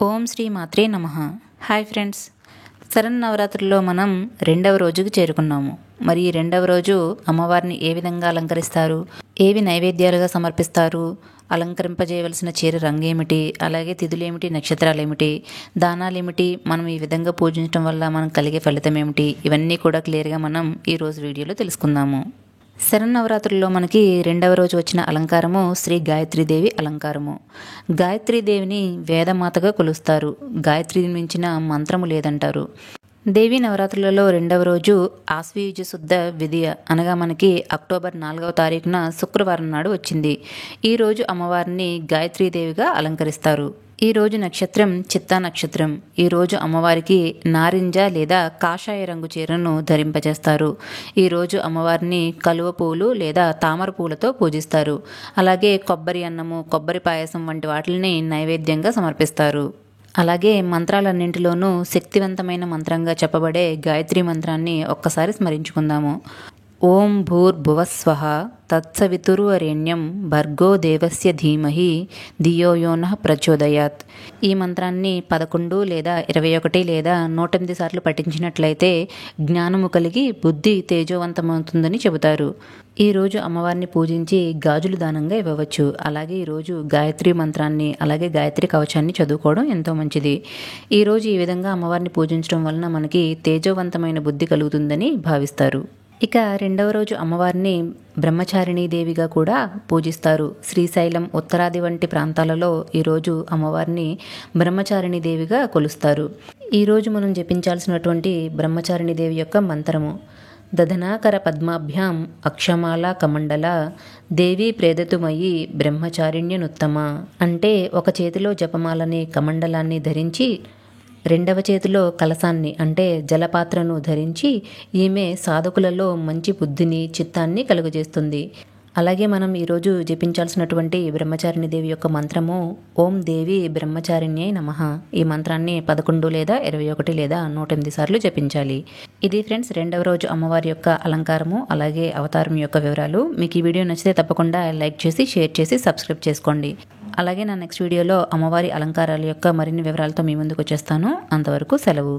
ఓం శ్రీ మాత్రే నమః. Hi friends, శరన్నవరాత్రుల్లో మనం రెండవ రోజుకు చేరుకున్నాము. మరి ఈ రెండవ రోజు అమ్మవారిని ఏ విధంగా అలంకరిస్తారు, ఏవి నైవేద్యాలుగా సమర్పిస్తారు, అలంకరింపజేయవలసిన చీర రంగు ఏమిటి, అలాగే తిథులేమిటి, నక్షత్రాలేమిటి, దానాలేమిటి, మనం ఈ విధంగా పూజించడం వల్ల మనకు కలిగే ఫలితం ఏమిటి, ఇవన్నీ కూడా క్లియర్గా మనం ఈరోజు వీడియోలో తెలుసుకుందాము. శరన్నవరాత్రుల్లో మనకి రెండవ రోజు వచ్చిన అలంకారము శ్రీ గాయత్రీదేవి అలంకారము. గాయత్రీదేవిని వేదమాతగా కొలుస్తారు. గాయత్రిని మించిన మంత్రము లేదంటారు. దేవీ నవరాత్రులలో రెండవ రోజు ఆశ్వయుజ శుద్ధ విదియ అనగా మనకి అక్టోబర్ 4వ తారీఖున శుక్రవారం నాడు వచ్చింది. ఈరోజు అమ్మవారిని గాయత్రీదేవిగా అలంకరిస్తారు. ఈరోజు నక్షత్రం చిత్తా నక్షత్రం. ఈరోజు అమ్మవారికి నారింజ లేదా కాషాయ రంగు చీరను ధరింపజేస్తారు. ఈరోజు అమ్మవారిని కలువ పూలు లేదా తామర పూలతో పూజిస్తారు. అలాగే కొబ్బరి అన్నము, కొబ్బరి పాయసం వంటి వాటిని నైవేద్యంగా సమర్పిస్తారు. అలాగే మంత్రాలన్నింటిలోనూ శక్తివంతమైన మంత్రంగా చెప్పబడే గాయత్రి మంత్రాన్ని ఒక్కసారి స్మరించుకుందాము. ఓం భూర్భువస్వః తత్సవితుర్వరేణ్యం భర్గో దేవస్య ధీమహి ధియో యో నః ప్రచోదయాత్. ఈ మంత్రాన్ని 11 లేదా 21 లేదా 108 సార్లు పఠించినట్లయితే జ్ఞానము కలిగి బుద్ధి తేజోవంతమవుతుందని చెబుతారు. ఈరోజు అమ్మవారిని పూజించి గాజులు దానంగా ఇవ్వవచ్చు. అలాగే ఈరోజు గాయత్రి మంత్రాన్ని అలాగే గాయత్రి కవచాన్ని చదువుకోవడం ఎంతో మంచిది. ఈరోజు ఈ విధంగా అమ్మవారిని పూజించడం వలన మనకి తేజోవంతమైన బుద్ధి కలుగుతుందని భావిస్తారు. ఇక రెండవ రోజు అమ్మవారిని బ్రహ్మచారిణీ దేవిగా కూడా పూజిస్తారు. శ్రీశైలం, ఉత్తరాది వంటి ప్రాంతాలలో ఈరోజు అమ్మవారిని బ్రహ్మచారిణీ దేవిగా కొలుస్తారు. ఈరోజు మనం జపించాల్సినటువంటి బ్రహ్మచారిణీ దేవి యొక్క మంత్రము దధనాకర పద్మాభ్యాం అక్షమాల కమండల దేవి ప్రేదతుమయి బ్రహ్మచారిణ్యనుత్తమ. అంటే ఒక చేతిలో జపమాలని కమండలాన్ని ధరించి రెండవ చేతిలో కలశాన్ని అంటే జలపాత్రను ధరించి ఈమె సాధకులలో మంచి బుద్ధిని, చిత్తాన్ని కలుగజేస్తుంది. అలాగే మనం ఈరోజు జపించాల్సినటువంటి బ్రహ్మచారిణి దేవి యొక్క మంత్రము ఓం దేవి బ్రహ్మచారిణ్యై నమః. ఈ మంత్రాన్ని 11 లేదా 21 లేదా 108 సార్లు జపించాలి. ఇది ఫ్రెండ్స్ రెండవ రోజు అమ్మవారి యొక్క అలంకారము అలాగే అవతారం యొక్క వివరాలు. మీకు ఈ వీడియో నచ్చితే తప్పకుండా లైక్ చేసి, షేర్ చేసి, సబ్స్క్రైబ్ చేసుకోండి. అలాగే నా నెక్స్ట్ వీడియోలో అమ్మవారి అలంకారాల యొక్క మరిన్ని వివరాలతో మీ ముందుకు వచ్చేస్తాను. అంతవరకు సెలవు.